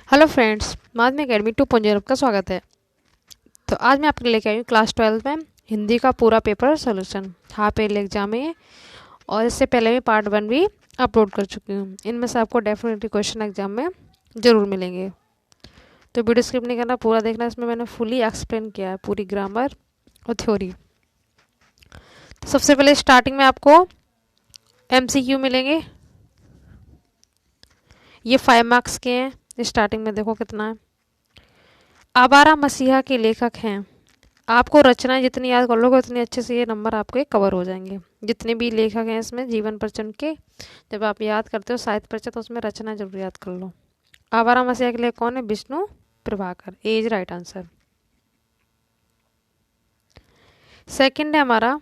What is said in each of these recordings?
Hello friends, माध्यमिक academy 2.0 का स्वागत है। तो आज मैं आपके लिए लेके आई हूँ क्लास 12 में हिंदी का पूरा paper solution half yearly exam में। और इससे पहले मैं पार्ट 1 भी अपलोड कर चुकी हूँ। इनमें से आपको डेफिनेटली क्वेश्चन एग्जाम में ज़रूर मिलेंगे। तो वीडियो स्किप नहीं करना, पूरा देखना। इसमें मैंने फुली एक्सप्लेन किया है पूरी ग्रामर और थ्योरी। तो सबसे पहले स्टार्टिंग में आपको MCQ मिलेंगे। ये 5 मार्क्स के हैं। स्टार्टिंग में देखो कितना है। आवारा मसीहा के लेखक हैं। आपको रचनाएं जितनी याद कर लोगे उतनी अच्छे से ये नंबर आपके कवर हो जाएंगे। जितने भी लेखक हैं इसमें जीवन परिचय उनके जब आप याद करते हो साहित्य परिचय, तो उसमें रचना जरूर याद कर लो। आवारा मसीहा के लेखक कौन है? विष्णु प्रभाकर। ए इज राइट आंसर। सेकंड है हमारा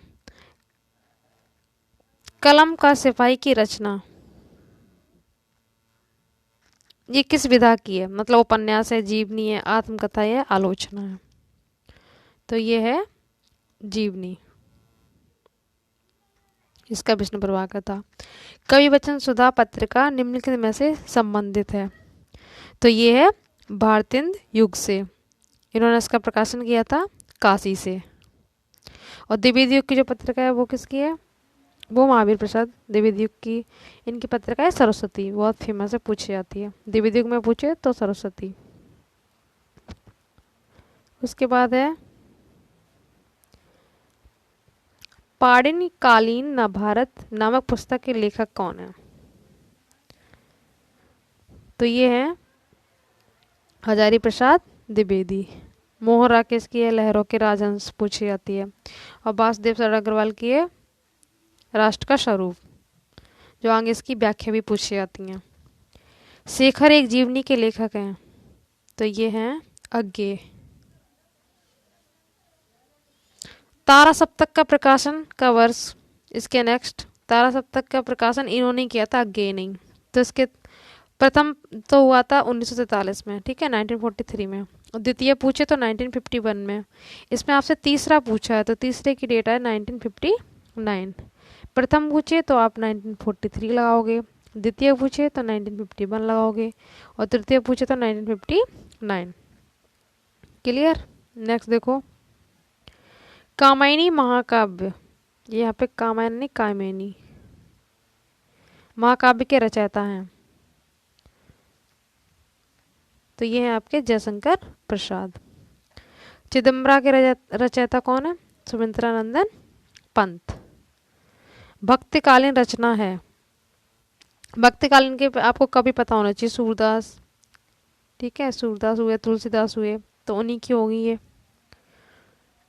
कलम का सिपाही की रचना। ये किस विधा की है? मतलब उपन्यास है, जीवनी है, आत्मकथा है, आलोचना है। तो ये है जीवनी। इसका विष्णु प्रभाकर था। कवि वचन सुधा पत्रिका निम्नलिखित में से संबंधित है। तो ये है भारतेंदु युग से। इन्होंने इसका प्रकाशन किया था काशी से। और द्विवेदी युग की जो पत्रिका है वो किसकी है? वो महावीर प्रसाद द्विवेदी युग की। इनकी पत्रिका है सरस्वती, बहुत फेमस है, पूछी जाती है। द्विवेदी युग में पूछे तो सरस्वती। उसके बाद है पाणिनि कालीन नवभारत नामक पुस्तक के लेखक कौन है? तो ये है हजारी प्रसाद द्विवेदी। मोहन राकेश की है लहरों के राजहंस, पूछी जाती है। और वासुदेव सर अग्रवाल की है राष्ट्र का स्वरूप, जो आगे इसकी व्याख्या भी पूछी जाती है। शेखर एक जीवनी के लेखक हैं। तो ये हैं अज्ञे। तारा सप्तक का प्रकाशन का वर्ष? इसके नेक्स्ट तारा सप्तक का प्रकाशन इन्होंने किया था, अज्ञे नहीं। तो इसके प्रथम तो हुआ था 1943 में, ठीक है, 1943 में। और द्वितीय पूछे तो 1951 में। इसमें आपसे तीसरा पूछा है तो तीसरे की डेट है 1959। प्रथम पूछे तो आप 1943 लगाओगे, द्वितीय पूछे तो 1951 लगाओगे, और तृतीय पूछे तो 1959। क्लियर? नेक्स्ट देखो कामायनी महाकाव्य। ये यहाँ पे कामायनी नहीं, कामिनी महाकाव्य के रचयिता हैं। तो ये है आपके जयशंकर प्रसाद। चिदम्बरा के रचयिता कौन है? सुमित्रानंदन पंत। भक्तिकालीन रचना है। भक्तिकालीन के आपको कभी पता होना चाहिए, सूरदास, ठीक है, सूरदास हुए, तुलसीदास हुए, तो उन्हीं की होगी ये।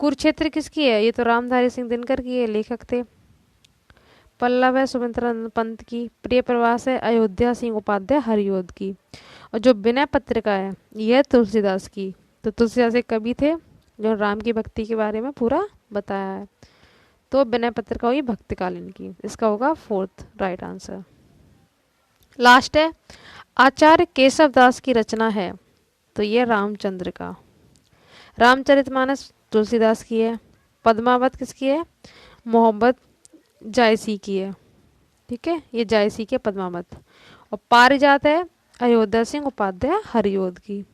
कुरुक्षेत्र किसकी है? ये तो रामधारी सिंह दिनकर की है, लेखक थे। पल्लव है सुमित्रानंद पंत की। प्रिय प्रवास है अयोध्या सिंह उपाध्याय हरिओद की। और जो विनय पत्रिका है यह तुलसीदास की। तो तुलसीदास एक कवि थे जो राम की भक्ति के बारे में पूरा बताया है। तो विनय पत्रिका हुई भक्तिकालीन की। इसका होगा 4th राइट आंसर। लास्ट है आचार्य केशव दास की रचना है। तो ये रामचंद्र का। रामचरितमानस तुलसीदास की है। पद्मावत किसकी है? मोहम्मद जायसी की है, ठीक है, ये जायसी के पद्मावत। और पारिजात है अयोध्या सिंह उपाध्याय हरिओद की।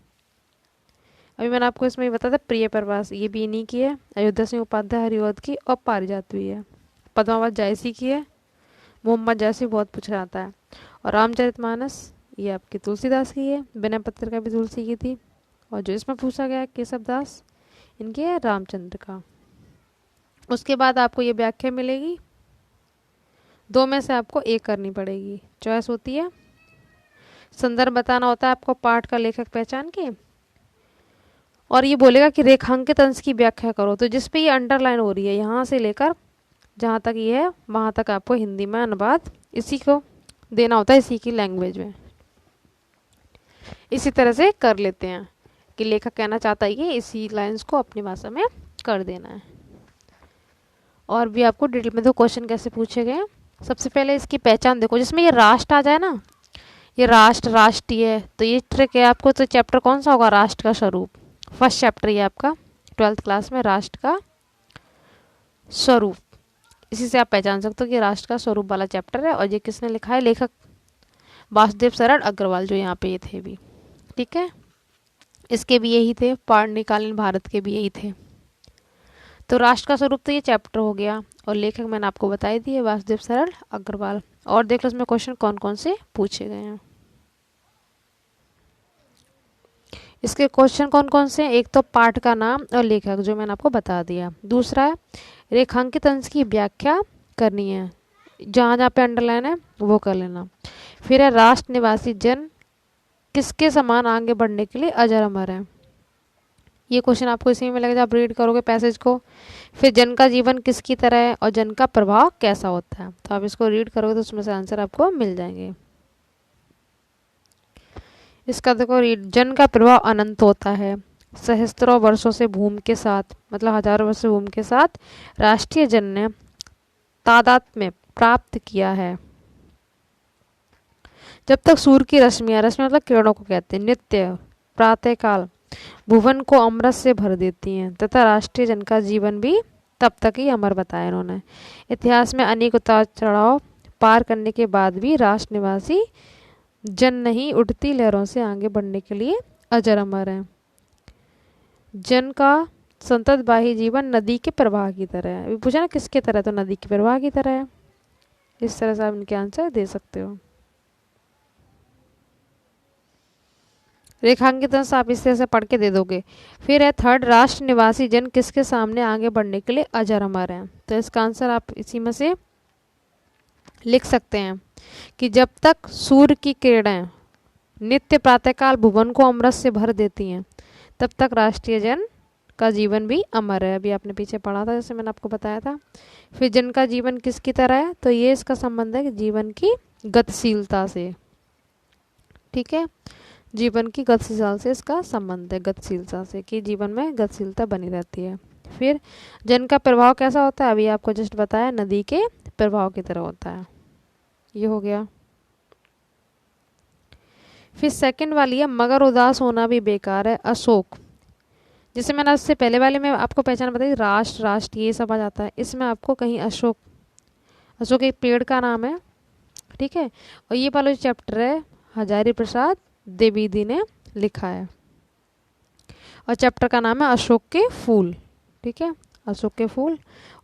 अभी मैंने आपको इसमें बताया था प्रिय प्रवास, ये भी इन्हीं की है, अयोध्या सिंह उपाध्याय हरिओद की। और पारिजात भी है, पद्मावत जायसी की है। मोहम्मद जायसी बहुत पूछा जाता है। और रामचरितमानस ये आपकी तुलसीदास की है। विनय पत्रिका भी तुलसी की थी। और जो इसमें पूछा गया केशव दास, इनके है रामचंद्र का। उसके बाद आपको ये व्याख्या मिलेगी, दो में से आपको एक करनी पड़ेगी, चॉइस होती है। संदर्भ बताना होता है आपको पाठ का लेखक पहचान के। और ये बोलेगा कि रेखांकित अंश की व्याख्या करो। तो जिस पे ये अंडरलाइन हो रही है यहाँ से लेकर जहाँ तक ये है वहाँ तक आपको हिंदी में अनुवाद इसी को देना होता है, इसी की लैंग्वेज में। इसी तरह से कर लेते हैं कि लेखक कहना चाहता है कि इसी लाइंस को अपनी भाषा में कर देना है। और भी आपको डिटेल में दो क्वेश्चन कैसे पूछे गए। सबसे पहले इसकी पहचान देखो, जिसमें ये राष्ट्र आ जाए ना, ये राष्ट्र राष्ट्रीय है, तो ये ट्रिक है आपको। तो चैप्टर कौन सा होगा? राष्ट्र का स्वरूप। फर्स्ट चैप्टर ये आपका 12th क्लास में, राष्ट्र का स्वरूप। इसी से आप पहचान सकते हो कि राष्ट्र का स्वरूप वाला चैप्टर है। और ये किसने लिखा है? लेखक वासुदेव शरण अग्रवाल, जो यहाँ पे ये थे भी। ठीक है, इसके भी यही थे, पारणिकालीन भारत के भी यही थे। तो राष्ट्र का स्वरूप तो ये चैप्टर हो गया, और लेखक मैंने आपको बताई दिए, वासुदेव सरल अग्रवाल। और देख लो इसमें क्वेश्चन कौन कौन से पूछे गए हैं। इसके क्वेश्चन कौन कौन से हैं, एक तो पाठ का नाम और लेखक जो मैंने आपको बता दिया। दूसरा है रेखांकित अंश की व्याख्या करनी है, जहाँ जहाँ पे अंडरलाइन है वो कर लेना। फिर है राष्ट्र निवासी जन किसके समान आगे बढ़ने के लिए अजर अमर है, ये क्वेश्चन आपको इसी में लगेगा, आप रीड करोगे पैसेज को। फिर जन का जीवन किसकी तरह है और जन का प्रभाव कैसा होता है, तो आप इसको रीड करोगे तो उसमें से आंसर आपको मिल जाएंगे। इसका देखो रीड, जन का प्रभाव अनंत होता है, सहस्त्रों वर्षों से भूमि के साथ, मतलब हजारों वर्ष से भूमि के साथ राष्ट्रीय जन ने तादात्म्य प्राप्त किया है। जब तक सूर्य की रश्मियां, रश्मि मतलब किरणों को कहते हैं, नित्य प्रातःकाल भुवन को अमृत से भर देती हैं, तथा राष्ट्रीय जन का जीवन भी तब तक ही अमर बताया इन्होंने। इतिहास में अनेक उतार चढ़ाव पार करने के बाद भी राष्ट्र निवासी जन नहीं उठती लहरों से आगे बढ़ने के लिए अजर अमर है। जन का संतत बाही जीवन नदी के प्रवाह की तरह है। अभी पूछा ना किसके तरह, तो नदी के प्रवाह की तरह है। इस तरह से आप इनके आंसर दे सकते हो। रेखांकित अंश आप इस तरह से पढ़ के दे दोगे। फिर है थर्ड, राष्ट्र निवासी जन किसके सामने आगे बढ़ने के लिए अजर अमर है, तो इसका आंसर आप इसी में से लिख सकते हैं कि जब तक सूर्य की किरणें नित्य प्रातःकाल भुवन को अमृत से भर देती हैं, तब तक राष्ट्रीय जन का जीवन भी अमर है। अभी आपने पीछे पढ़ा था, जैसे मैंने आपको बताया था। फिर जन का जीवन किसकी तरह है, तो ये इसका संबंध है कि जीवन की गतिशीलता से। ठीक है, जीवन की गतिशीलता से इसका संबंध है, गतिशीलता से, कि जीवन में गतिशीलता बनी रहती है। फिर जन का प्रभाव कैसा होता है, अभी आपको जस्ट बताया, नदी के प्रभाव की तरह होता है। ये हो गया। फिर सेकंड वाली है, मगर उदास होना भी बेकार है, अशोक। जैसे मैंने उससे पहले वाले में आपको पहचान बताई, राष्ट्र राष्ट्र ये सब आ जाता है, इसमें आपको कहीं अशोक, अशोक एक पेड़ का नाम है। ठीक है, और ये वाला जो चैप्टर है हजारी प्रसाद द्विवेदी ने लिखा है, और चैप्टर का नाम है अशोक के फूल। ठीक है, अशोक के फूल,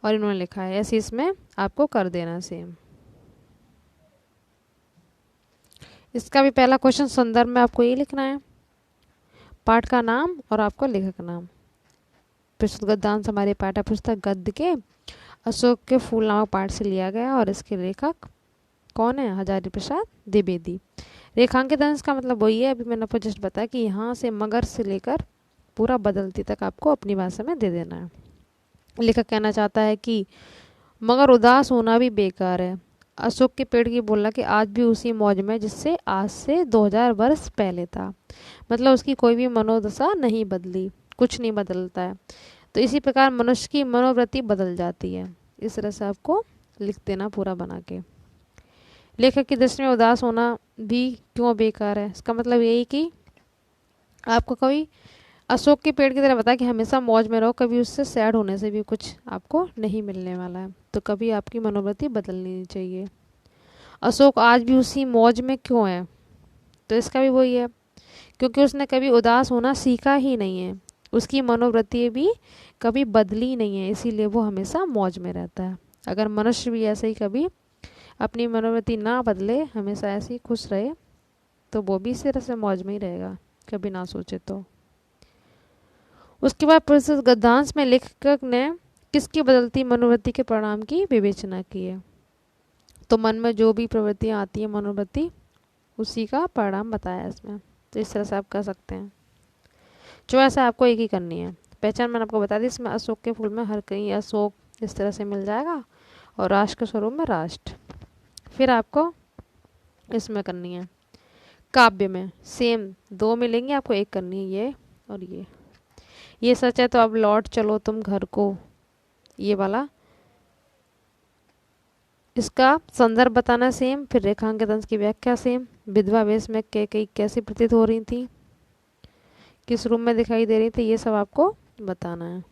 और इन्होंने लिखा है, ऐसे इसमें आपको कर देना सेम। इसका भी पहला क्वेश्चन संदर्भ में आपको ये लिखना है, पाठ का नाम और आपको लेखक का नाम। प्रस्तुत गद्यांश हमारे पाठ्य पुस्तक गद्य के अशोक के फूल नामक पाठ से लिया गया, और इसके लेखक कौन है, हजारी प्रसाद द्विवेदी। रेखांकित अंश का मतलब वही है, अभी मैंने आपको जस्ट बताया कि यहाँ से मगर से लेकर पूरा बदलती तक आपको अपनी भाषा में दे देना है। लेखक कहना चाहता है कि मगर उदास होना भी बेकार है, अशोक के पेड़ की बोलना कि आज भी उसी मौज में जिससे आज से 2000 वर्ष पहले था। मतलब उसकी कोई भी मनोदशा नहीं बदली, कुछ नहीं बदलता है। तो इसी प्रकार मनुष्य की मनोवृत्ति बदल जाती है। इस तरह से आपको लिख देना पूरा बना के। लेखक की दृष्टि में उदास होना भी क्यों बेकार है, इसका मतलब यही कि आपको कभी अशोक के पेड़ की तरह बता कि हमेशा मौज में रहो, कभी उससे सैड होने से भी कुछ आपको नहीं मिलने वाला है, तो कभी आपकी मनोवृत्ति बदलनी नहीं चाहिए। अशोक आज भी उसी मौज में क्यों है, तो इसका भी वही है, क्योंकि उसने कभी उदास होना सीखा ही नहीं है, उसकी मनोवृत्ति भी कभी बदली नहीं है, इसीलिए वो हमेशा मौज में रहता है। अगर मनुष्य भी ऐसे ही कभी अपनी मनोवृत्ति ना बदले, हमेशा ऐसे ही खुश रहे, तो वो भी इस तरह से मौज में ही रहेगा, कभी ना सोचे तो। उसके बाद प्रस्तुत गद्यांश में लेखक ने किसकी बदलती मनोवृत्ति के परिणाम की विवेचना की है, तो मन में जो भी प्रवृत्तियाँ आती हैं मनोवृत्ति, उसी का परिणाम बताया इसमें। तो इस तरह से आप कर सकते हैं। चॉइस आपको एक ही करनी है। पहचान मैंने आपको बता दी, इसमें अशोक के फूल में हर कहीं अशोक इस तरह से मिल जाएगा, और राष्ट्र के स्वरूप में राष्ट्र। फिर आपको इसमें करनी है काव्य में, सेम दो मिलेंगे, आपको एक करनी है, ये और ये सच है तो अब लौट चलो तुम घर को, ये वाला। इसका संदर्भ बताना सेम, फिर रेखांकित अंश की व्याख्या सेम, विधवा वेश में कई कैसी प्रतीत हो रही थी, किस रूप में दिखाई दे रही थी, ये सब आपको बताना है।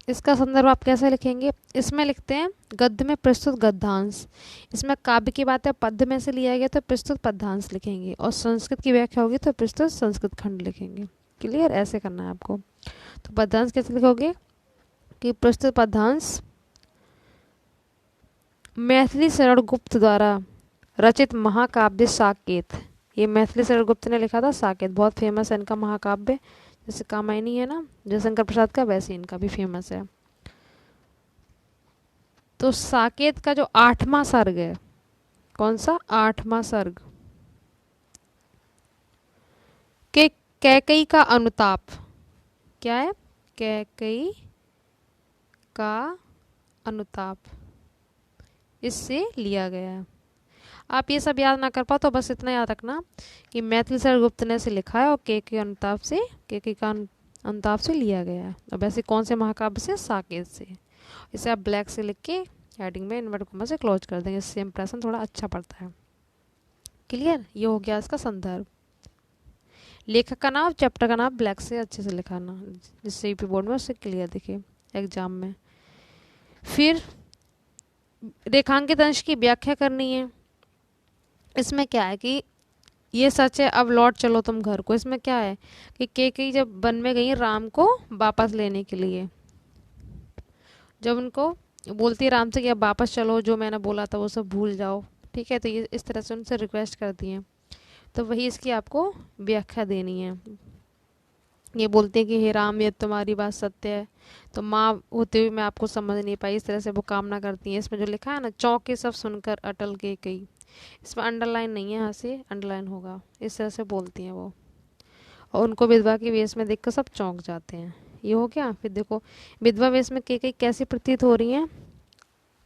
इसका संदर्भ आप कैसे लिखेंगे? इसमें लिखते हैं गद्य में प्रस्तुत गद्यांश। इसमें काव्य की बात है, पद्य में से लिया गया तो प्रस्तुत पद्यांश लिखेंगे, और संस्कृत की व्याख्या होगी तो प्रस्तुत संस्कृत खंड लिखेंगे। क्लियर? ऐसे करना है आपको। तो पद्यांश कैसे लिखोगे कि प्रस्तुत पद्यांश मैथिली शरण गुप्त द्वारा रचित महाकाव्य साकेत। ये मैथिली शरण गुप्त ने लिखा था साकेत, बहुत फेमस है इनका महाकाव्य। जैसे कामायनी है ना जयशंकर प्रसाद का, वैसे इनका भी फेमस है। तो साकेत का जो 8वां सर्ग है, कौन सा? 8वां सर्ग, के कैकई का अनुताप। क्या है? कैकई का अनुताप, इससे लिया गया है। आप ये सब याद ना कर पाओ तो बस इतना याद रखना कि मैथिली शरण गुप्त ने से लिखा है और कैकई अनुताप से, कैकई का अनुताप से लिया गया है। अब ऐसे कौन से महाकाव्य से? साकेत से। इसे आप ब्लैक से लिख के हेडिंग में इन्वर्ट कॉमा से क्लोज कर देंगे, इससे इंप्रेशन थोड़ा अच्छा पड़ता है। क्लियर? ये हो गया इसका संदर्भ। लेखक का नाम, चैप्टर का नाम ब्लैक से अच्छे से लिखाना, जिससे यूपी बोर्ड में उससे क्लियर दिखे एग्जाम में। फिर रेखांकित अंश की व्याख्या करनी है। इसमें क्या है कि ये सच है, अब लौट चलो तुम घर को। इसमें क्या है कि कैकेयी जब वन में गई राम को वापस लेने के लिए, जब उनको बोलती है राम से कि अब वापस चलो, जो मैंने बोला था वो सब भूल जाओ, ठीक है, तो ये इस तरह से उनसे रिक्वेस्ट करती हैं। तो वही इसकी आपको व्याख्या देनी है। ये बोलते हैं कि हे राम, ये तुम्हारी बात सत्य है, तो माँ होते हुए मैं आपको समझ नहीं पाई, इस तरह से वो कामना करती हैं। इसमें जो लिखा है ना, चौके सब सुनकर अटल के कई, इसमें अंडरलाइन नहीं है, यहाँ से अंडरलाइन होगा। इस तरह से बोलती हैं वो, और उनको विधवा के वेश में देखकर सब चौंक जाते हैं। ये हो गया। फिर देखो विधवा वेश में कई कैसी प्रतीत हो रही हैं,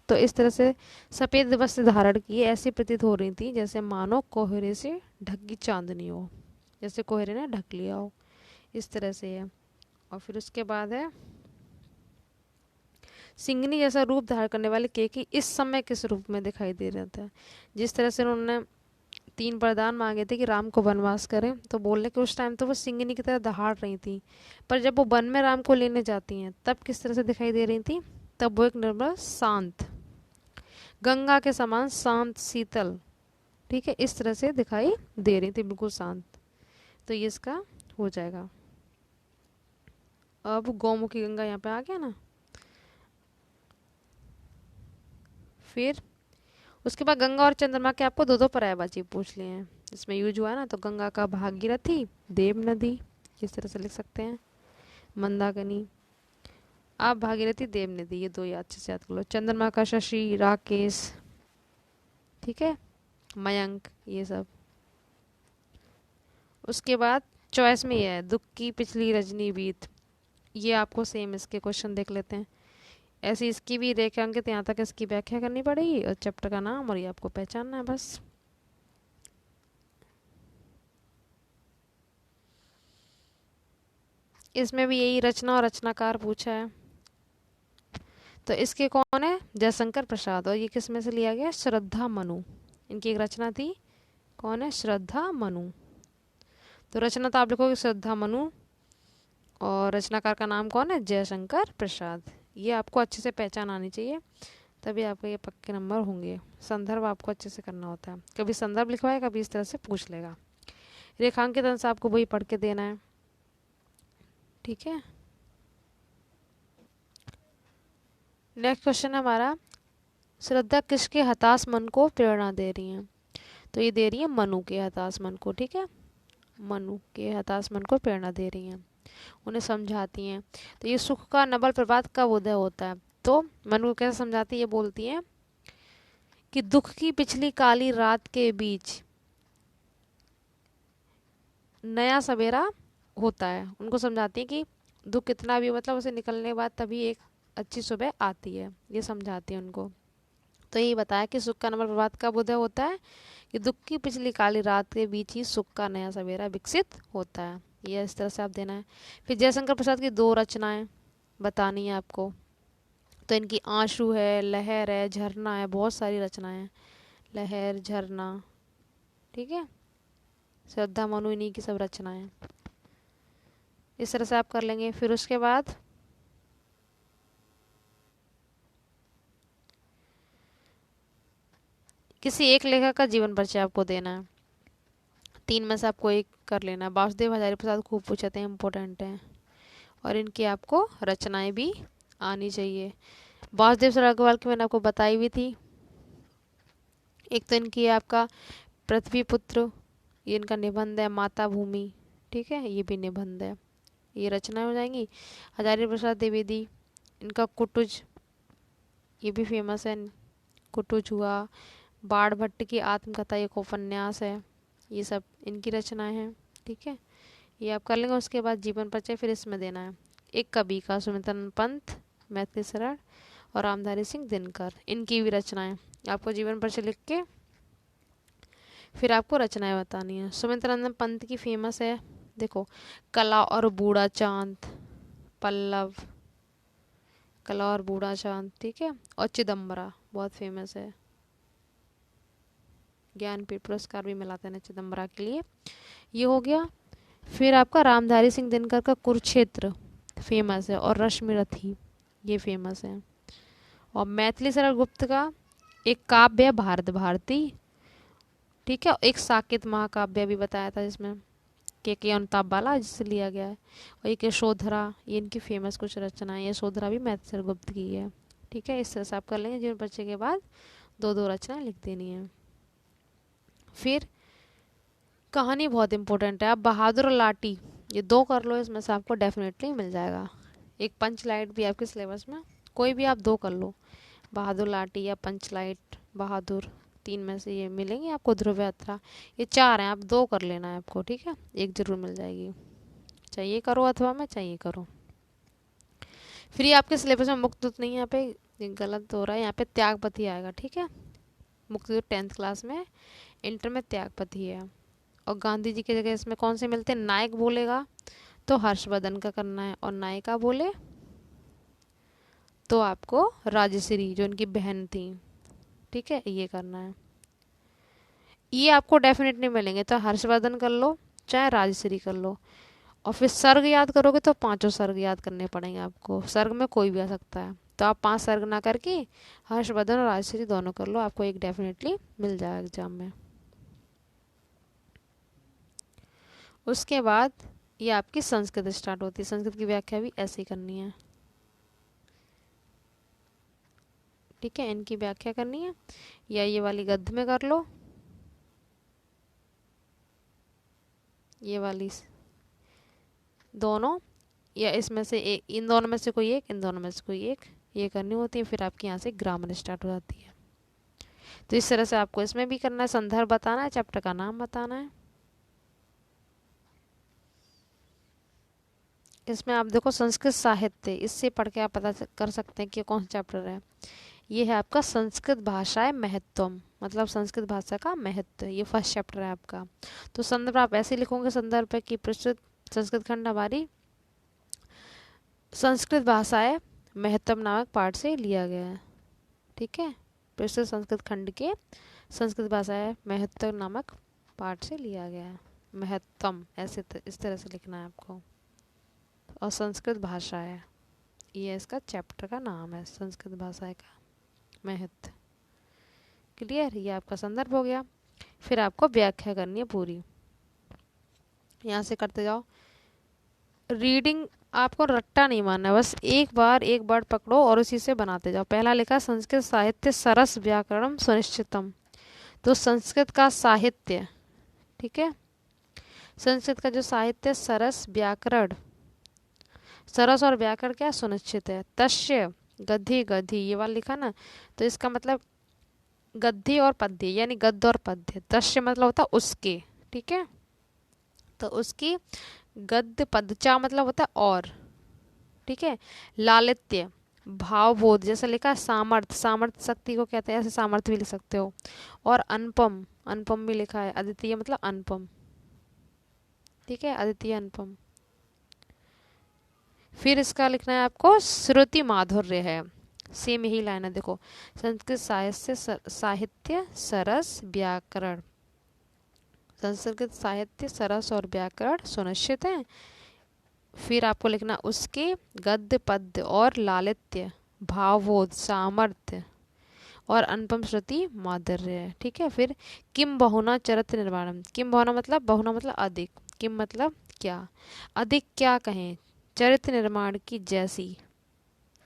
तो इस तरह से सफ़ेद वस्त्र धारण किए ऐसी प्रतीत हो रही थी जैसे मानो कोहरे से ढकी चांदनी हो, जैसे कोहरे ने ढक लिया हो, इस तरह से है। और फिर उसके बाद है सिंगनी जैसा रूप धारण करने वाले कैकेयी इस समय किस रूप में दिखाई दे रहा था। जिस तरह से उन्होंने 3 वरदान मांगे थे कि राम को वनवास करें, तो बोलने के उस टाइम तो वो सिंगनी की तरह दहाड़ रही थी, पर जब वो वन में राम को लेने जाती हैं तब किस तरह से दिखाई दे रही थी? तब वो एक निर्मल शांत, गंगा के समान शांत शीतल, ठीक है, इस तरह से दिखाई दे रही थी, बिल्कुल शांत। तो ये इसका हो जाएगा। अब गौमुखी गंगा यहाँ पे आ गया ना। फिर उसके बाद गंगा और चंद्रमा के आपको 2-2 पर्यायवाची पूछ लिए हैं, इसमें यूज हुआ है ना। तो गंगा का भागीरथी, देव नदी, इस तरह से लिख सकते हैं, मंदाकिनी। आप भागीरथी, देव नदी, ये 2 याद अच्छे से याद कर लो। चंद्रमा का शशि, राकेश, ठीक है, मयंक, ये सब। उसके बाद चॉइस में ये है दुख की पिछली रजनी बीत, ये आपको सेम इसके क्वेश्चन देख लेते हैं। ऐसे इसकी भी रेखांकित, यहाँ तक इसकी व्याख्या करनी पड़ेगी और चैप्टर का नाम, और ये आपको पहचानना है बस। इसमें भी यही रचना और रचनाकार पूछा है। तो इसके कौन है? जयशंकर प्रसाद। और ये किस में से लिया गया? श्रद्धा मनु, इनकी एक रचना थी। कौन है? श्रद्धा मनु। तो रचना तो आप लिखोगे श्रद्धा मनु, और रचनाकार का नाम कौन है? जयशंकर प्रसाद। ये आपको अच्छे से पहचान आनी चाहिए, तभी आपके ये पक्के नंबर होंगे। संदर्भ आपको अच्छे से करना होता है, कभी संदर्भ लिखवाए, कभी इस तरह से पूछ लेगा। रेखांकित अंश आपको वही पढ़ के देना है, ठीक है। नेक्स्ट क्वेश्चन है हमारा, श्रद्धा किसके हताश मन को प्रेरणा दे रही हैं? तो ये दे रही है मनु के हताश मन को, ठीक है, मनु के हताश मन को प्रेरणा दे रही हैं, उन्हें समझाती हैं। तो ये सुख का नवल प्रभात कब उदय होता है? तो मनु को कैसे समझाती है? ये बोलती हैं कि दुख की पिछली काली रात के बीच नया सवेरा होता है। उनको समझाती है कि दुख कितना भी मतलब उसे निकलने के बाद तभी एक अच्छी सुबह आती है, ये समझाती है उनको। तो यही बताया कि सुख का नवल प्रभात कब उदय होता है कि दुख की पिछली काली रात के बीच ही सुख का नया सवेरा विकसित होता है। ये इस तरह से आप देना है। फिर जयशंकर प्रसाद की 2 रचनाएं बतानी है आपको। तो इनकी आंसू है, लहर है, झरना है, बहुत सारी रचनाएं हैं, लहर, झरना, ठीक है। श्रद्धा मनु, इन्हीं की सब रचनाएं हैं। इस तरह से आप कर लेंगे। फिर उसके बाद किसी एक लेखक का जीवन परिचय आपको देना है, 3 में से आपको एक कर लेना है। वासुदेव हजारी प्रसाद खूब पूछते हैं, इंपॉर्टेंट हैं, और इनकी आपको रचनाएं भी आनी चाहिए। वासुदेव सर अग्रवाल की मैंने आपको बताई भी थी। एक तो इनकी है आपका पृथ्वी पुत्र, ये इनका निबंध है। माता भूमि, ठीक है, ये भी निबंध है, ये रचनाएं हो जाएंगी। हजारी प्रसाद द्विवेदी, इनका कुटुज, ये भी फेमस है, कुटुज हुआ। बाण भट्ट की आत्मकथा एक उपन्यास है, ये सब इनकी रचनाएं हैं, ठीक है, ये आप कर लेंगे। उसके बाद जीवन परिचय फिर इसमें देना है। एक कवि का सुमित्रानंद पंत, मैथिली शरण और रामधारी सिंह दिनकर, इनकी भी रचनाएं। आपको जीवन परिचय लिख के फिर आपको रचनाएं बतानी है। सुमित्रानंद पंत की फेमस है, देखो, कला और बूढ़ा चांद, पल्लव, कला और बूढ़ा चांद, ठीक है, और चिदम्बरा बहुत फेमस है, ज्ञानपीठ पुरस्कार भी मिला था चिदम्बरा के लिए, ये हो गया। फिर आपका रामधारी सिंह दिनकर का कुरुक्षेत्र फेमस है, और रश्मि रथी, ये फेमस है। और मैथिली शरण गुप्त का एक काव्य है भारत भारती, ठीक है, एक साकेत महाकाव्य भी बताया था जिसमें के अमिताभ बाला जिससे लिया गया है। और एक यशोधरा, ये इनकी फेमस कुछ रचनाएं, यशोधरा भी मैथिली शरण गुप्त की है, ठीक है। इस तरह से आप कर लेंगे। जीवन परिचय के बाद 2-2 रचनाएं लिख देनी है। फिर कहानी बहुत इंपॉर्टेंट है। आप बहादुर और लाठी, ये 2 कर लो, इसमें से आपको डेफिनेटली मिल जाएगा। एक पंचलाइट भी आपके सिलेबस में, कोई भी आप 2 कर लो, बहादुर लाठी या पंचलाइट बहादुर, 3 में से ये मिलेंगे आपको। ध्रुव यात्रा, ये 4 हैं, आप 2 कर लेना है आपको, ठीक है, एक जरूर मिल जाएगी, चाहिए करो अथवा में चाहिए करो। फिर ये आपके सिलेबस में मुक्तदूत नहीं है, यहाँ पे ये गलत हो रहा है, यहाँ पे त्यागपति आएगा, ठीक है। मुक्तदूत 10th क्लास में, इंटर में त्यागपति है। और गांधी जी की जगह इसमें कौन से मिलते हैं? नायक बोलेगा तो हर्षवर्धन का करना है, और नायिका बोले तो आपको राजश्री जो उनकी बहन थी, ठीक है, ये करना है। ये आपको डेफिनेट नहीं मिलेंगे, तो हर्षवर्धन कर लो चाहे राजश्री कर लो। और फिर सर्ग याद करोगे तो 5 सर्ग याद करने पड़ेंगे आपको, सर्ग में कोई भी आ सकता है, तो आप 5 सर्ग ना करके हर्षवर्धन और राजश्री दोनों कर लो, आपको एक डेफिनेटली मिल जाएगा एग्जाम में। उसके बाद ये आपकी संस्कृत स्टार्ट होती है। संस्कृत की व्याख्या भी ऐसे ही करनी है, ठीक है, इनकी व्याख्या करनी है, या ये वाली गद्य में कर लो, ये वाली दोनों, या इसमें से एक, इन दोनों में से कोई एक, इन दोनों में से कोई एक, ये करनी होती है। फिर आपकी यहाँ से ग्रामर स्टार्ट हो जाती है। तो इस तरह से आपको इसमें भी करना है, संदर्भ बताना है, चैप्टर का नाम बताना है। इसमें आप देखो संस्कृत साहित्य, इससे पढ़ के आप पता कर सकते हैं कि कौन सा चैप्टर है। ये है आपका संस्कृत भाषाएं महत्वम, मतलब संस्कृत भाषा का महत्व, ये फर्स्ट चैप्टर है आपका। तो संदर्भ आप ऐसे लिखोगे संदर्भ पे कि प्रस्तुत संस्कृत खंड हमारी संस्कृत भाषाएं महत्वम नामक पाठ से लिया गया है, ठीक है, प्रस्तुत संस्कृत खंड के संस्कृत भाषाएं महत्व नामक पाठ से लिया गया है। महत्वम ऐसे इस तरह से लिखना है आपको। और संस्कृत भाषा है, ये इसका चैप्टर का नाम है, संस्कृत भाषा का महत्व। क्लियर, ये आपका संदर्भ हो गया। फिर आपको व्याख्या करनी है पूरी, यहाँ से करते जाओ। रीडिंग आपको रट्टा नहीं मारना है, बस एक बार एक वर्ड पकड़ो और उसी से बनाते जाओ। पहला लिखा संस्कृत साहित्य सरस व्याकरणम सुनिश्चितम, तो संस्कृत का साहित्य, ठीक है, संस्कृत का जो साहित्य सरस व्याकरण, सरस और व्याकरण क्या सुनिश्चित है। तस्य गद्य गद्य, ये वाला लिखा ना, तो इसका मतलब गद्य और पद्य, यानी गद्य और पद्य। तस्य मतलब होता है उसके, ठीक है, तो उसकी गद्य पद्य, चा मतलब होता है और, ठीक है। लालित्य भावबोध, जैसा लिखा है सामर्थ्य, सामर्थ्य शक्ति को कहते हैं, ऐसे सामर्थ्य भी लिख सकते हो। और अनुपम, अनुपम भी लिखा है, अद्वितीय मतलब अनुपम, ठीक है, अद्वितीय अनुपम। फिर इसका लिखना है आपको श्रुति माधुर्य है, सेम यही लाइन है, देखो संस्कृत साहित्य सरस व्याकरण, संस्कृत साहित्य सरस और व्याकरण सुनिश्चित है। फिर आपको लिखना उसके गद्य पद्य और लालित्य भावबोध सामर्थ्य और अनुपम श्रुति माधुर्य है। ठीक है, फिर किम बहुना चरित्र निर्माणम, किम बहुना मतलब अधिक, किम मतलब क्या, अधिक क्या कहें, चरित्र निर्माण की जैसी।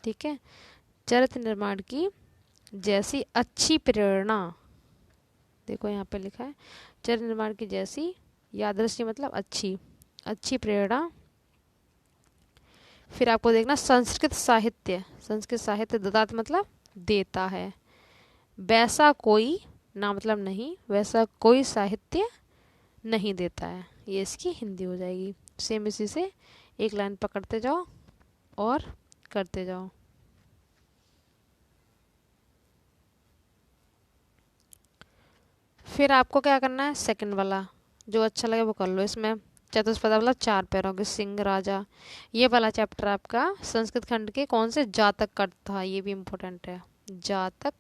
ठीक है, चरित्र निर्माण की जैसी अच्छी प्रेरणा, देखो यहाँ पे लिखा है चरित्र निर्माण की जैसी, यादृश्य मतलब अच्छी, अच्छी प्रेरणा। फिर आपको देखना संस्कृत साहित्य, संस्कृत साहित्य ददात मतलब देता है, वैसा कोई ना मतलब नहीं, वैसा कोई साहित्य नहीं देता है, ये इसकी हिंदी हो जाएगी। सेम इसी से एक लाइन पकड़ते जाओ और करते जाओ। फिर आपको क्या करना है, सेकंड वाला जो अच्छा लगे वो कर लो। इसमें चतुष्पदा मतलब 4 पैरों के सिंह राजा, ये वाला चैप्टर आपका संस्कृत खंड के कौन से जातक का था, ये भी इम्पोर्टेंट है। जातक,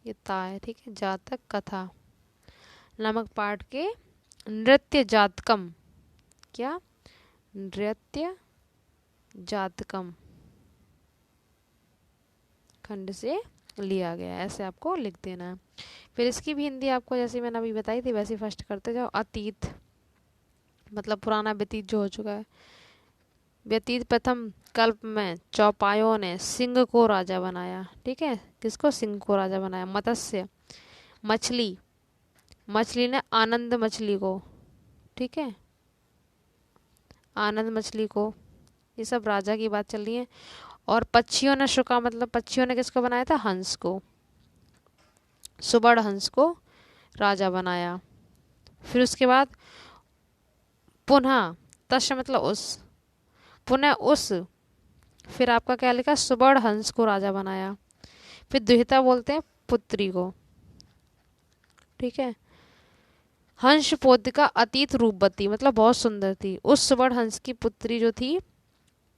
ये ता है, ठीक है, जातक कथा नामक पाठ के नृत्य जातकम, क्या, नृत्य जातकम खंड से लिया गया है, ऐसे आपको लिख देना है। फिर इसकी भी हिंदी आपको जैसे मैंने अभी बताई थी वैसे फर्स्ट करते जाओ। अतीत मतलब पुराना व्यतीत जो हो चुका है। व्यतीत प्रथम कल्प में चौपायों ने सिंह को राजा बनाया। ठीक है, किसको, सिंह को राजा बनाया। मत्स्य मछली, मछली ने आनंद मछली को, ठीक है, आनंद मछली को, ये सब राजा की बात चल रही है। और पक्षियों ने शुका मतलब पक्षियों ने किसको बनाया था, हंस को, सुबड़ हंस को राजा बनाया। फिर उसके बाद पुनः तस् मतलब उस, पुनः उस, फिर आपका क्या लिखा, सुबड़ हंस को राजा बनाया। फिर दुहिता बोलते हैं पुत्री को। ठीक है, हंस पोतिका अतीत रूपवती मतलब बहुत सुंदर थी, उस सुबड़ हंस की पुत्री जो थी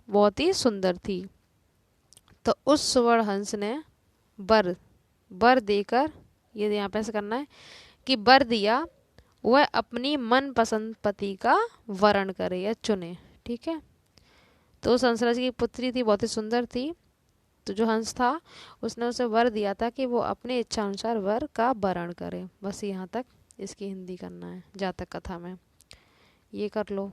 बहुत ही सुंदर थी। तो उस सुवर्ण हंस ने वर, वर देकर, ये यहाँ पे ऐसे करना है कि वर दिया वह अपनी मनपसंद पति का वरण करे या चुने। ठीक है, तो उस हंसराज की पुत्री थी, बहुत ही सुंदर थी, तो जो हंस था उसने उसे वर दिया था कि वो अपने इच्छा अनुसार वर का वरण करे। बस यहाँ तक इसकी हिंदी करना है जातक कथा में, ये कर लो।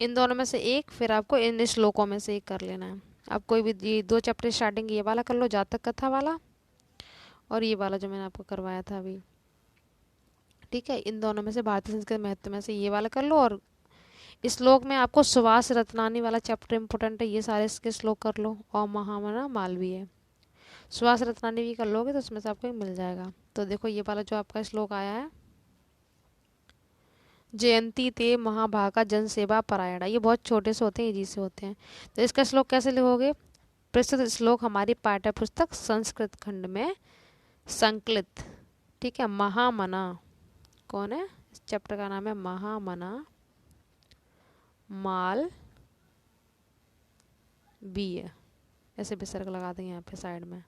इन दोनों में से एक, फिर आपको इन श्लोकों में से एक कर लेना है। आप कोई भी ये 2 चैप्टर स्टार्टिंग ये वाला कर लो, जातक कथा वाला, और ये वाला जो मैंने आपको करवाया था अभी। ठीक है, इन दोनों में से भारतीय संस्कृत महत्व में से ये वाला कर लो। और इस श्लोक में आपको सुभाष रत्नानी वाला चैप्टर इंपॉर्टेंट है, ये सारे इसके श्लोक कर लो। और महामना मालवीय, सुभाष रत्नानी भी कर लोगे तो उसमें से आपको मिल जाएगा। तो देखो ये वाला जो आपका श्लोक आया है, जयंती ते महाभागा जन सेवा परायणा, ये बहुत छोटे से होते हैं, इजी से होते हैं। तो इसका श्लोक कैसे लिखोगे, प्रस्तुत श्लोक हमारी पाठ्य पुस्तक संस्कृत खंड में संकलित। ठीक है, महामना कौन है, इस चैप्टर का नाम है महामना माल बी, ऐसे विसर्ग लगा देंगे यहाँ पे साइड में,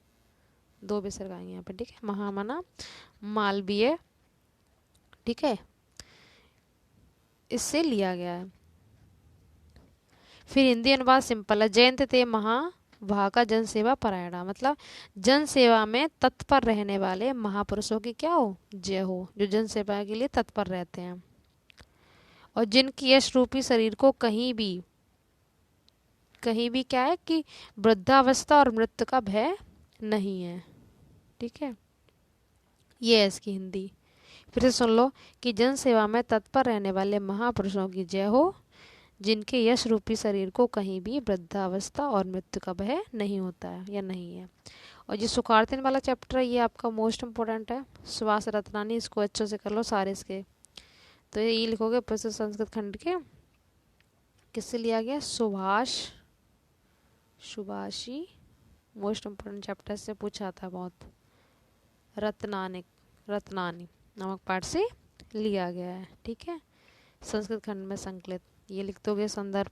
2 विसर्ग आएंगे यहाँ पे। ठीक है, महामना मालवीय, ठीक है, इससे लिया गया है। फिर हिंदी अनुवाद सिंपल है, जयंत ते महाभागा जन सेवा परायणा मतलब जन सेवा में तत्पर रहने वाले महापुरुषों की क्या हो, जय हो, जो जन सेवा के लिए तत्पर रहते हैं और जिनकी यश रूपी शरीर को कहीं भी क्या है कि वृद्धावस्था और मृत्यु का भय नहीं है। ठीक है, ये है इसकी हिंदी। फिर से सुन लो कि जन सेवा में तत्पर रहने वाले महापुरुषों की जय हो, जिनके यश रूपी शरीर को कहीं भी वृद्धावस्था और मृत्यु का भय नहीं होता है या नहीं है। और ये सुखार्तिन वाला चैप्टर है, ये आपका मोस्ट इम्पोर्टेंट है, सुभाष रत्नानी, इसको अच्छे से कर लो सारे इसके। तो ये लिखोगे प्रस्तुत संस्कृत खंड के, किससे लिया गया, सुभाषी, मोस्ट इम्पोर्टेंट चैप्टर से पूछा था बहुत, रत्नानी नामक पाठ से लिया गया है। ठीक है, संस्कृत खंड में संकलित, ये लिख दोगे संदर्भ।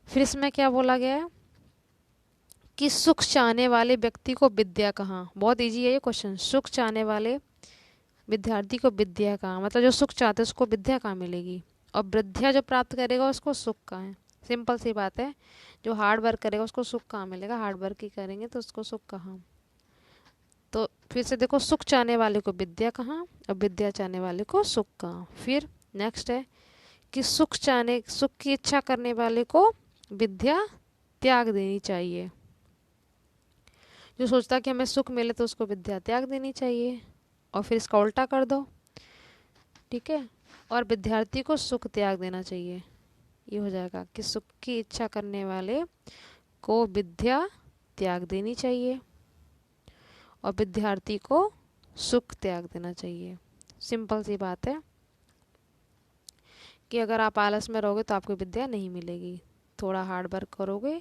फिर इसमें क्या बोला गया है कि सुख चाहने वाले व्यक्ति को विद्या कहाँ, बहुत इजी है ये क्वेश्चन, सुख चाहने वाले विद्यार्थी को विद्या कहाँ, मतलब जो सुख चाहते उसको विद्या कहाँ मिलेगी, और विद्या जो प्राप्त करेगा उसको सुख कहाँ है। सिंपल सी बात है, जो हार्ड वर्क करेगा उसको सुख कहाँ मिलेगा, हार्ड वर्क ही करेंगे तो उसको सुख कहाँ। तो फिर से देखो, सुख चाहने वाले को विद्या कहाँ और विद्या चाहने वाले को सुख कहाँ। फिर नेक्स्ट है कि सुख की इच्छा करने वाले को विद्या त्याग देनी चाहिए। जो सोचता कि हमें सुख मिले तो उसको विद्या त्याग देनी चाहिए। और फिर इसका उल्टा कर दो, ठीक है, और विद्यार्थी को सुख त्याग देना चाहिए। ये हो जाएगा कि सुख की इच्छा करने वाले को विद्या त्याग देनी चाहिए और विद्यार्थी को सुख त्याग देना चाहिए। सिंपल सी बात है कि अगर आप आलस में रहोगे तो आपको विद्या नहीं मिलेगी। थोड़ा हार्ड वर्क करोगे,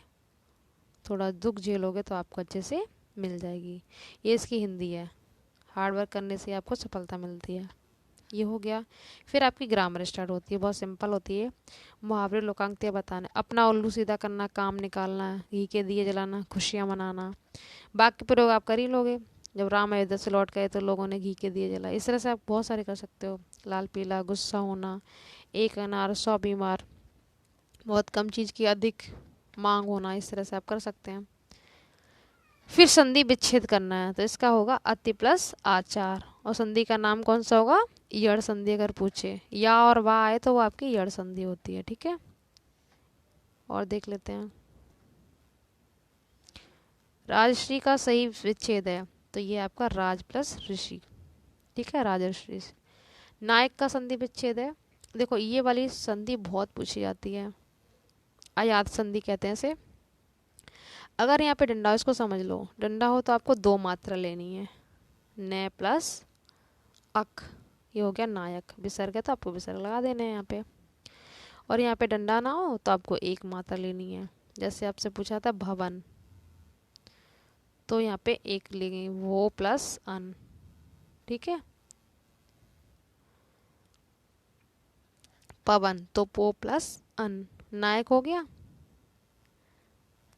थोड़ा दुख झेलोगे तो आपको अच्छे से मिल जाएगी। ये इसकी हिंदी है, हार्ड वर्क करने से आपको सफलता मिलती है। ये हो गया। फिर आपकी ग्रामर स्टार्ट होती है, बहुत सिंपल होती है। मुहावरे लोकांक्तियाँ बताना, अपना उल्लू सीधा करना, काम निकालना, घी के दिए जलाना, खुशियाँ मनाना। बाकी प्रयोग आप कर ही लोगे। जब राम अयोध्या से लौट गए तो लोगों ने घी के दिए जलाए। इस तरह से आप बहुत सारे कर सकते हो। लाल पीला, गुस्सा होना, एक अनार 100 बीमार, बहुत कम चीज़ की अधिक मांग होना, इस तरह से आप कर सकते हैं। फिर संधि विच्छेद करना है तो इसका होगा अति प्लस आचार। और संधि का नाम कौन सा होगा, यड़ संधि। अगर पूछे या और वाह आए तो वो आपकी यड़ संधि होती है, ठीक है। और देख लेते हैं, राजश्री का सही विच्छेद है तो ये आपका राज प्लस ऋषि, ठीक है, राजर्षि। नायक का संधि विच्छेद है, देखो ये वाली संधि बहुत पूछी जाती है, अयात संधि कहते हैं इसे। अगर यहाँ पे डंडा हो, इसको समझ लो, डंडा हो तो आपको 2 मात्रा लेनी है, न प्लस अक, ये हो गया नायक। विसर्ग है तो आपको विसर्ग लगा देना है यहाँ पे। और यहाँ पे डंडा ना हो तो आपको 1 मात्रा लेनी है। जैसे आपसे पूछा था भवन, तो यहाँ पे 1 लेंगे, वो प्लस अन, ठीक है। पवन तो पो प्लस अन, नायक हो गया।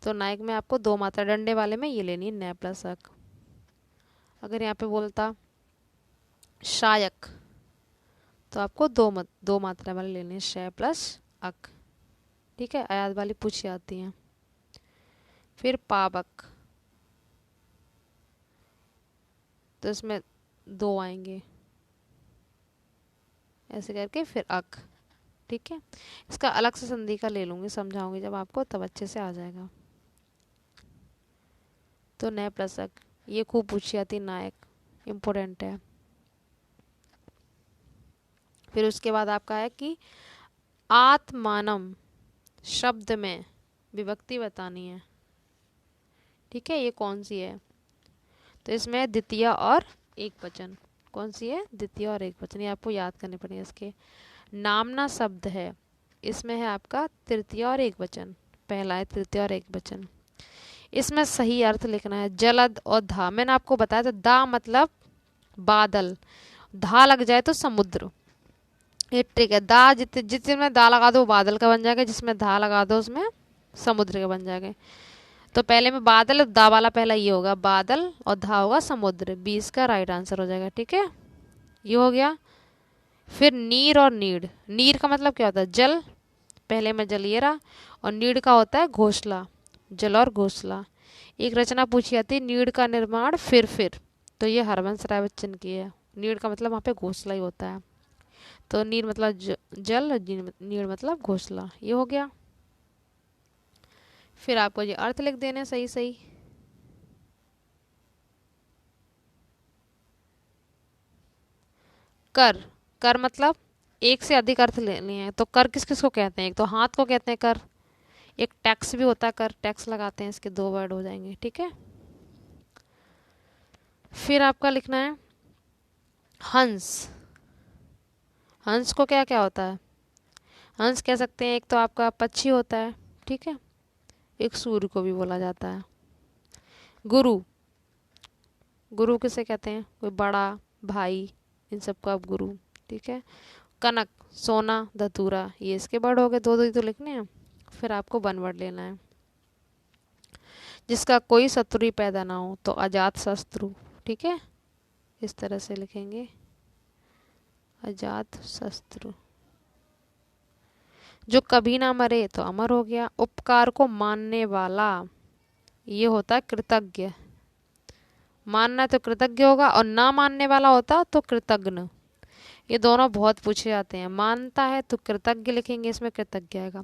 तो नायक में आपको 2 मात्रा, डंडे वाले में ये लेनी है न प्लस अक। अगर यहाँ पे बोलता शायक तो आपको 2 मात्रा वाले लेने हैं, श प्लस अक, ठीक है। आयात वाली पूछी आती हैं। फिर पावक, तो इसमें 2 आएंगे ऐसे करके, फिर अक, ठीक है। इसका अलग से संधि का ले लूँगी, समझाऊंगी जब आपको, तब अच्छे से आ जाएगा। तो न प्लस अक, ये खूब पूछी आती, नायक इम्पोर्टेंट है। फिर उसके बाद आपका है कि आत्मानम शब्द में विभक्ति बतानी है, ठीक है। ये कौन सी है, तो इसमें द्वितीय और एक वचन। कौन सी है, द्वितीय और एक वचन, ये आपको याद करने पड़ेंगे। इसके नामना शब्द है, इसमें है आपका तृतीय और एक वचन, पहला है तृतीय और एक वचन। इसमें सही अर्थ लिखना है। जलद और धा, मैंने आपको बताया था, दा मतलब बादल, धा लग जाए तो समुद्र, ये ट्रिक है। दा जिसमें दा लगा दो वो बादल का बन जाएगा, जिसमें धा लगा दो उसमें समुद्र का बन जाएगा। तो पहले में बादल, दा वाला पहला ये होगा बादल और धा होगा समुद्र, 20 का राइट आंसर हो जाएगा, ठीक है। ये हो गया। फिर नीर और नीड़, नीर का मतलब क्या होता है, जल, पहले में जल ये रहा, और नीड़ का होता है घोंसला, जल और घोंसला। एक रचना पूछी जाती है, नीड़ का निर्माण फिर, तो ये हरवंश राय बच्चन की है। नीड़ का मतलब वहाँ पे घोंसला ही होता है, तो नीर मतलब जल, नीड़ मतलब घोंसला। ये हो गया। फिर आपको ये अर्थ लिख देने सही सही। कर, कर मतलब एक से अधिक अर्थ लेने हैं, तो कर किस किस को कहते हैं, एक तो हाथ को कहते हैं कर, एक टैक्स भी होता है कर, टैक्स लगाते हैं, इसके 2 वर्ड हो जाएंगे, ठीक है। फिर आपका लिखना है हंस। हंस को क्या क्या होता है, हंस कह सकते हैं, एक तो आपका पक्षी होता है, ठीक है, एक सूर्य को भी बोला जाता है। गुरु, गुरु किसे कहते हैं, कोई बड़ा भाई, इन सबको आप गुरु, ठीक है। कनक, सोना, धतूरा, ये इसके वर्ड हो गए, 2 2 ही तो लिखने हैं। फिर आपको 1 वर्ड लेना है। जिसका कोई शत्रु ही पैदा ना हो तो अजात शत्रु, ठीक है, इस तरह से लिखेंगे, अजात शत्रु। जो कभी ना मरे तो अमर हो गया। उपकार को मानने वाला, ये होता है कृतज्ञ। मानना है तो कृतज्ञ होगा, और ना मानने वाला होता तो कृतज्ञ। ये दोनों बहुत पूछे जाते हैं। मानता है तो कृतज्ञ लिखेंगे, इसमें कृतज्ञ आएगा।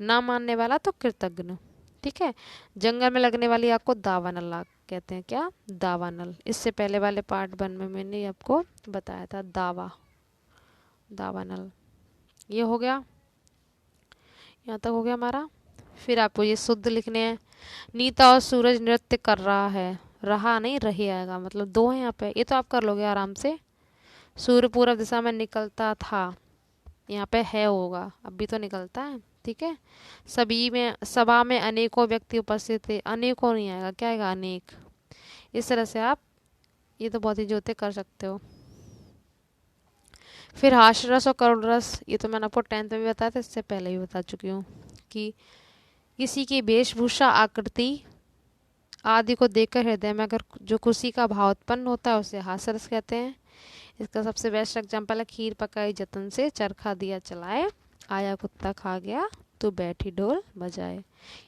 ना मानने वाला तो कृतज्ञ। ठीक है। जंगल में लगने वाली आग को दावानल आग कहते हैं। क्या? दावानल। इससे पहले वाले पार्ट 1 में मैंने आपको बताया था दावा, दावानल। ये हो गया, यहाँ तक हो गया हमारा। फिर आपको ये शुद्ध लिखने हैं। नीता और सूरज नृत्य कर रहा है, रहा नहीं रही आएगा, मतलब दो है यहाँ पे। ये तो आप कर लोगे आराम से। सूर्य पूरब दिशा में निकलता था, यहाँ पे है होगा, अभी तो निकलता है। ठीक है। सभी में, सभा में अनेकों व्यक्ति उपस्थित थे, अनेकों नहीं आएगा, क्या आएगा? अनेक। इस तरह से आप ये तो बहुत ही जोते कर सकते हो। फिर हास्य रस और करुण रस, ये तो मैंने आपको 10th में भी बताया था, इससे पहले भी बता चुकी हूँ कि किसी की वेशभूषा, आकृति आदि को देखकर हृदय में अगर जो खुशी का भाव उत्पन्न होता है उसे हास्य रस कहते हैं। इसका सबसे बेस्ट एग्जाम्पल है खीर पकाई जतन से, चरखा दिया चलाए, आया कुत्ता खा गया, तो बैठी ढोल बजाए।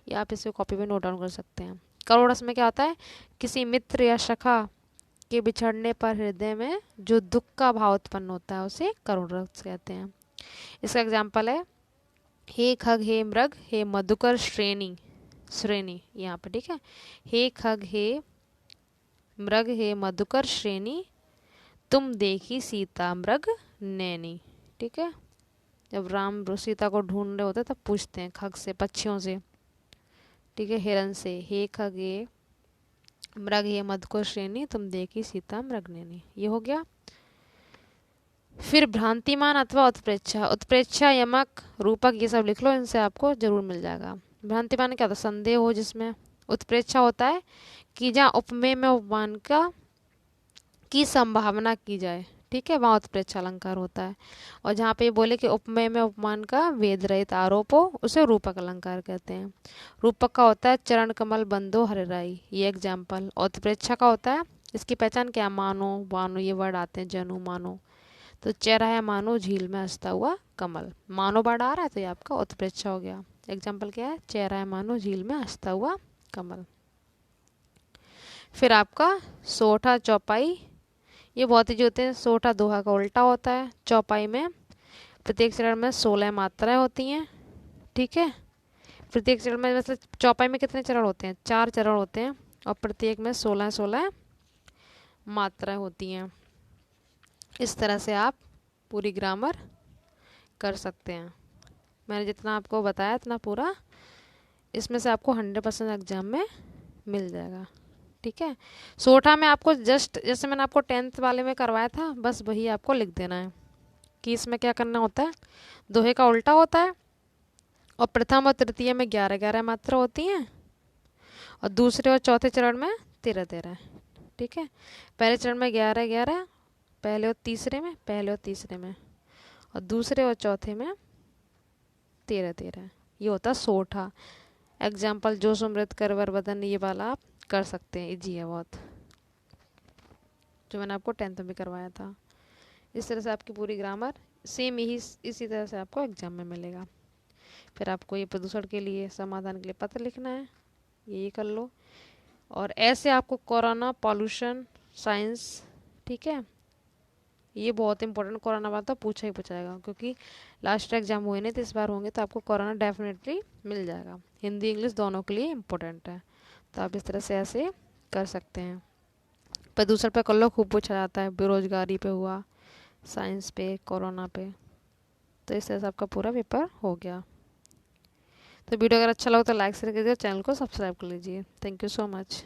ये आप इसे कॉपी पे नोट डाउन कर सकते हैं। करुण रस में क्या होता है? किसी मित्र या सखा के बिछड़ने पर हृदय में जो दुख का भाव उत्पन्न होता है उसे करुण रस कहते हैं। इसका एग्जाम्पल है हे खग हे मृग हे मधुकर श्रेणी, श्रेणी यहाँ पे। ठीक है। हे खग हे मृग हे मधुकर श्रेणी, तुम देखी सीता मृग नैनी। ठीक है। जब राम सीता को ढूंढ रहे होते तब पूछते हैं खग से, पक्षियों से। ठीक है। हिरन से, हे खग हे मृग हे मधुकर श्रेणी, तुम देखी सीता मृग नैनी। ये हो गया। फिर भ्रांतिमान अथवा उत्प्रेक्षा, उत्प्रेक्षा, यमक, रूपक, ये सब लिख लो, इनसे आपको जरूर मिल जाएगा। भ्रांतिमान क्या होता है? संदेह हो जिसमें। उत्प्रेक्षा होता है कि जहाँ उपमेय में उपमान का की संभावना की जाए। ठीक है, वहाँ उत्प्रेक्षा अलंकार होता है। और जहाँ पे बोले कि उपमेय में उपमान का वेद रहित आरोप हो, उसे रूपक अलंकार कहते हैं। रूपक का होता है चरण कमल बंदो हरिराई, ये एग्जाम्पल। और उत्प्रेक्षा का होता है, इसकी पहचान क्या? मानो, वानो, ये वर्ड आते हैं, जनु, मानो। तो चेहरा है मानो झील में हंसता हुआ कमल, मानो वर्ड आ रहा है तो ये आपका उत्प्रेक्षा हो गया। एग्जाम्पल क्या है? चेहरा है मानो झील में हंसता हुआ कमल। फिर आपका सोठा चौपाई, ये बहुत ही जो होते हैं। सोठा दोहा का उल्टा होता है। चौपाई में प्रत्येक चरण में 16 मात्राएं होती हैं। ठीक है। प्रत्येक चरण में, मतलब चौपाई में कितने चरण होते हैं? 4 चरण होते हैं, और प्रत्येक में 16 मात्राएं होती हैं। इस तरह से आप पूरी ग्रामर कर सकते हैं। मैंने जितना आपको बताया इतना पूरा, इसमें से आपको 100% एग्जाम में मिल जाएगा। ठीक है। सोठा में आपको जस्ट जैसे मैंने आपको 10th वाले में करवाया था, बस वही आपको लिख देना है कि इसमें क्या करना होता है। दोहे का उल्टा होता है, और प्रथम और तृतीय में 11-11 मात्रा होती हैं, और दूसरे और चौथे चरण में 13-13। ठीक है। पहले चरण में 11-11, पहले और तीसरे में, पहले और तीसरे में, और दूसरे और चौथे में 13-13। ये होता है सोठा। एग्जाम्पल जो सुमृत करवर बदन, ये वाला आप कर सकते हैं, इजी है बहुत, जो मैंने आपको 10th में भी करवाया था। इस तरह से आपकी पूरी ग्रामर सेम यही इसी तरह से आपको एग्जाम में मिलेगा। फिर आपको ये प्रदूषण के लिए समाधान के लिए पत्र लिखना है, यही कर लो। और ऐसे आपको कोरोना, पॉल्यूशन, साइंस, ठीक है, ये बहुत इंपॉर्टेंट। कोरोना वाला तो पूछा ही पूछाएगा, क्योंकि लास्ट एग्जाम हुए नहीं तो इस बार होंगे, तो आपको कोरोना डेफिनेटली मिल जाएगा। हिंदी इंग्लिश दोनों के लिए इम्पोर्टेंट है, तो आप इस तरह से ऐसे कर सकते हैं। प्रदूषण पे कर लो, खूब पूछा जाता है। बेरोजगारी पे हुआ, साइंस पे, कोरोना पे, तो इस तरह से आपका पूरा पेपर हो गया। तो वीडियो अगर अच्छा लगा तो लाइक शेयर कीजिए, चैनल को सब्सक्राइब कर लीजिए। Thank you so much.